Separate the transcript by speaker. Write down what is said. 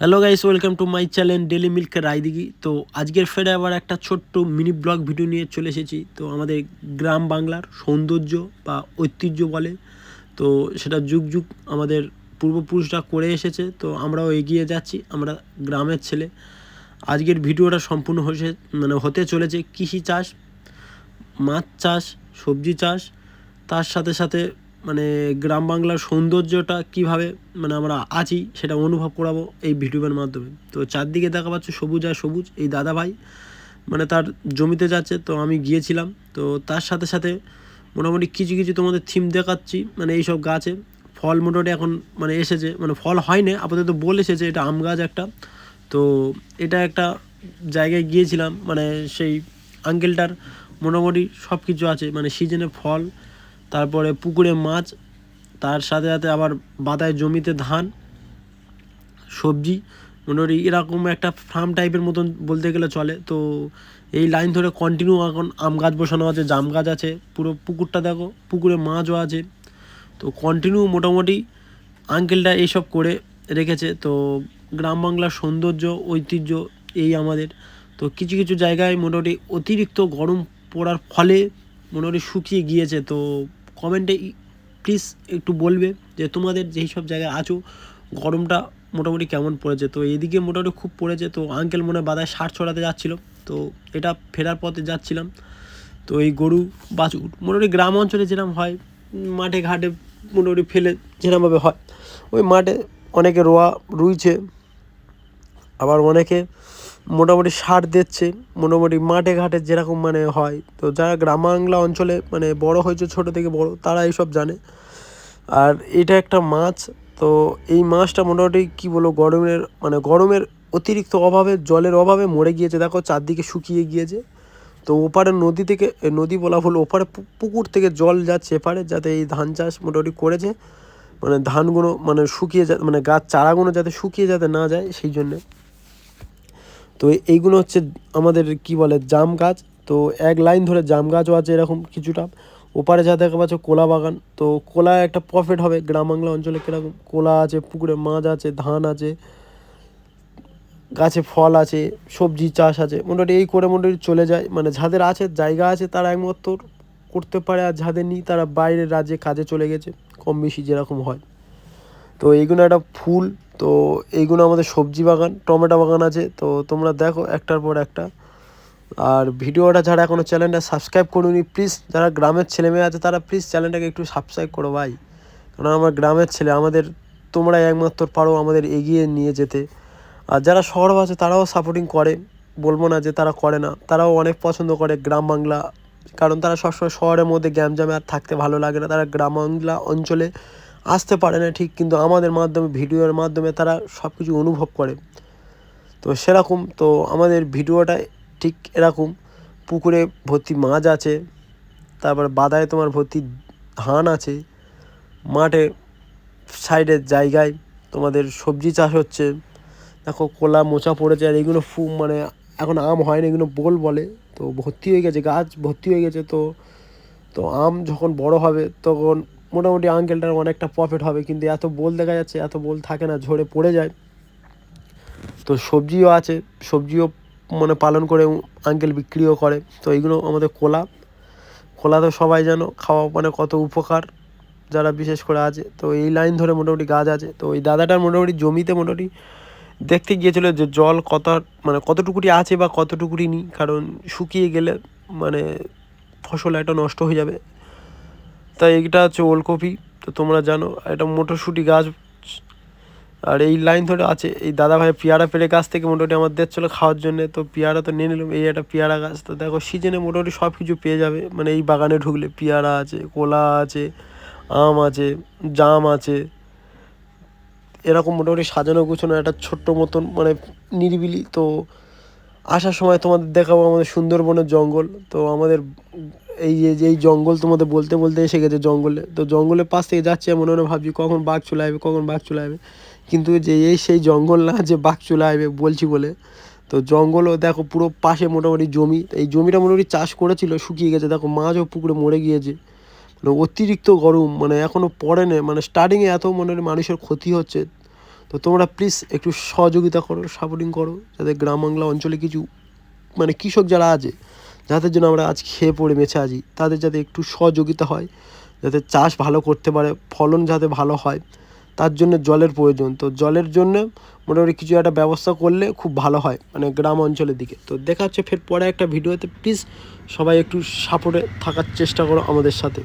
Speaker 1: Hello guys, welcome to my channel daily milk Raidighi. তো আজকের ফেরে আবার একটা ছোট্ট মিনি ব্লগ ভিডিও নিয়ে চলে এসেছি। তো আমাদের গ্রাম বাংলার সৌন্দর্য বা ঐতিহ্য বলে, তো সেটা যুগ যুগ আমাদের পূর্বপুরুষরা করে এসেছে, তো আমরাও এগিয়ে যাচ্ছি। আমরা গ্রামের ছেলে। আজকের ভিডিওটা সম্পূর্ণ হতে চলেছে কৃষি চাষ, মাছ চাষ, সবজি চাষ, তার সাথে সাথে গ্রাম বাংলার সৌন্দর্যটা কীভাবে আমরা আছি সেটা অনুভব করাবো এই ভিডিওর মাধ্যমে। তো চারদিকে দেখা পাচ্ছে সবুজ আর সবুজ। এই দাদা ভাই তার জমিতে যাচ্ছে, তো আমি গিয়েছিলাম। তো তার সাথে সাথে মোটামুটি কিছু কিছু তোমাদের থিম দেখাচ্ছি। এইসব গাছে ফল মোটামুটি এখন এসেছে, ফল হয়নি আপাতত, বল এসেছে। এটা আম গাছ একটা। তো এটা একটা জায়গায় গিয়েছিলাম, সেই আঙ্কেলটার মোটামুটি সব কিছু আছে, সিজনে ফল, তারপরে পুকুরে মাছ, তার সাথে সাথে আবার বাদায় জমিতে ধান, সবজি, মোটামুটি এরকম একটা ফার্ম টাইপের মতন বলতে গেলে চলে। তো এই লাইন ধরে কন্টিনিউ এখন আম গাছ বসানো আছে, জাম গাছ আছে, পুরো পুকুরটা দেখো, পুকুরে মাছও আছে। তো কন্টিনিউ মোটামুটি আঙ্কেলটা এইসব করে রেখেছে। তো গ্রাম বাংলার সৌন্দর্য, ঐতিহ্য এই আমাদের। তো কিছু কিছু জায়গায় মোটামুটি অতিরিক্ত গরম পড়ার ফলে মোটামুটি শুকিয়ে গিয়েছে। তো কমেন্টে প্লিজ একটু বলবে যে তোমাদের যেই সব জায়গায় আছো গরমটা মোটামুটি কেমন পড়েছে। তো এদিকে মোটামুটি খুব পড়েছে। তো আঙ্কেল মনে বাদায় সার ছড়াতে যাচ্ছিলো, তো এটা ফেরার পথে যাচ্ছিলাম। তো এই গরু বাছুর মোটামুটি গ্রাম অঞ্চলে যেরকম হয়, মাঠে ঘাটে মোটামুটি ফেলে যেরকমভাবে হয়, ওই মাঠে অনেকে রুইছে, আবার অনেকে মোটামুটি সার দিচ্ছে, মোটামুটি মাঠে ঘাটে যেরকম হয়। তো যারা গ্রাম বাংলা অঞ্চলে বড় হয়েছে, ছোটো থেকে বড়, তারা এইসব জানে। আর এটা একটা মাছ। তো এই মাছটা মোটামুটি কী বলবো, গরমের অতিরিক্ত অভাবে, জলের অভাবে মরে গিয়েছে। দেখো চারদিকে শুকিয়ে গিয়েছে। তো ওপারে নদী থেকে, নদী বলা হলো, ওপারে পুকুর থেকে জল যাচ্ছে এপারে, যাতে এই ধান চাষ মোটামুটি করেছে, ধানগুলো শুকিয়ে গাছ চারাগুলো যাতে শুকিয়ে যাতে না যায়, সেই জন্যে। তো এইগুলো হচ্ছে আমাদের কি বলে, জাম গাছ। তো এক লাইন ধরে জাম গাছও আছে এরকম কিছুটা। ওপারে যা দেখা পাচ্ছ কলা বাগান। তো কলা একটা প্রফিট হবে গ্রাম বাংলা অঞ্চলে। কীরকম কলা আছে, পুকুরে মাছ আছে, ধান আছে, গাছে ফল আছে, সবজি চাষ আছে, মোটামুটি এই করে মোটামুটি চলে যায়। যাদের আছে, জায়গা আছে, তারা একমাত্র করতে পারে, আর যাদের নেই তারা বাইরের রাজ্যে কাজে চলে গেছে, কম বেশি যেরকম হয়। তো এইগুলো একটা ফুল। তো এইগুলো আমাদের সবজি বাগান, টমেটো বাগান আছে। তো তোমরা দেখো একটার পর একটা। আর ভিডিওটা যারা এখনও চ্যানেলটা সাবস্ক্রাইব করুনি, প্লিজ, যারা গ্রামের ছেলেমেয়ে আছে তারা প্লিজ চ্যানেলটাকে একটু সাবস্ক্রাইব করো ভাই। কারণ আমার গ্রামের ছেলে, তোমরাই একমাত্র পারো আমাদের এগিয়ে নিয়ে যেতে। আর যারা শহর আছে তারাও সাপোর্টিং করে, বলবো না যে তারা করে না, তারাও অনেক পছন্দ করে গ্রাম বাংলা। কারণ তারা সবসময় শহরের মধ্যে গ্যামজামে আর থাকতে ভালো লাগে না, তারা গ্রাম বাংলা অঞ্চলে আসতে পারে না ঠিক, কিন্তু আমাদের মাধ্যমে, ভিডিওর মাধ্যমে তারা সব কিছু অনুভব করে। তো সেরকম, তো আমাদের ভিডিওটা ঠিক এরকম। পুকুরে ভর্তি মাছ আছে, তারপর বাদায় তোমার ভর্তি ধান আছে, মাঠে সাইডের জায়গায় তোমাদের সবজি চাষ হচ্ছে। দেখো কলা মোচা পড়েছে, আর এইগুলো এখন আম হয় না, এগুলো বোল বলে। তো ভর্তি হয়ে গেছে, গাছ ভর্তি হয়ে গেছে। তো তো আম যখন বড় হবে তখন মোটামুটি আঙ্কেলটার অনেকটা প্রফিট হবে। কিন্তু এত বোল দেখা যাচ্ছে, এত বোল থাকে না, ঝরে পড়ে যায়। তো সবজিও আছে, সবজিও পালন করে আঙ্কেল বিক্রিও করে। তো এইগুলো আমাদের কলা। কলা তো সবাই জানো, খাওয়া কত উপকার, যারা বিশেষ করে আছে। তো এই লাইন ধরে মোটামুটি গাছ আছে। তো ওই দাদাটার মোটামুটি জমিতে মোটামুটি দেখতে গিয়েছিলো যে জল কতটুকুটি আছে বা কতটুকুটি নেই, কারণ শুকিয়ে গেলে ফসল একটা নষ্ট হয়ে যাবে। তাই এইটা হচ্ছে ওলকপি। তো তোমরা জানো এটা মটরশুঁটি গাছ। আর এই লাইন ধরে আছে এই দাদা ভাই পেয়ারা পেড়ে গাছ থেকে মোটামুটি আমার দিচ্ছিলো খাওয়ার জন্যে। তো পেয়ারা তো নিয়ে নিলাম, এই একটা পেয়ারা গাছ। তো দেখো সিজনে মোটামুটি সব কিছু পেয়ে যাবে, এই বাগানে ঢুকলে পেয়ারা আছে, কলা আছে, আম আছে, জাম আছে, এরকম মোটামুটি সাজানো গোছানো একটা ছোট্ট মতন নিরিবিলি। তো আসার সময় তোমাদের দেখাবো আমাদের সুন্দরবনের জঙ্গল। তো আমাদের এই জঙ্গল তোমাদের বলতে বলতে এসে গেছে জঙ্গলে। তো জঙ্গলের পাশ থেকে যাচ্ছে, মনে মনে ভাবছি কখন বাঘ চলে আসবে, কখন বাঘ চলে আসবে। কিন্তু যে সেই জঙ্গল না যে বাঘ চলে আসবে বলছি বলে। তো জঙ্গলও দেখো পুরো পাশে মোটামুটি জমি, এই জমিটা মোটামুটি চাষ করেছিল, শুকিয়ে গেছে। দেখো মাছও পুকুরে মরে গিয়েছে। অতিরিক্ত গরম, এখনও পড়ে না, স্টার্টিংয়ে এত মানুষের ক্ষতি হচ্ছে। তো তোমরা প্লিজ একটু সহযোগিতা করো, সাপোর্টিং করো, যাতে গ্রাম বাংলা অঞ্চলে কিছু মানে কৃষক যারা আছে, যাদের জন্য আমরা আজ খেয়ে পড়ে বেঁচে আছি, তাদের যাতে একটু সহযোগিতা হয়, যাতে চাষ ভালো করতে পারে, ফলন যাতে ভালো হয়, তার জন্য জলের প্রয়োজন। তো জলের জন্য মোটামুটি কিছু একটা ব্যবস্থা করলে খুব ভালো হয় মানে গ্রাম অঞ্চলের দিকে। তো দেখা হচ্ছে ফের পরে একটা ভিডিওতে, প্লিজ সবাই একটু সাপোর্টে থাকার চেষ্টা করো আমাদের সাথে।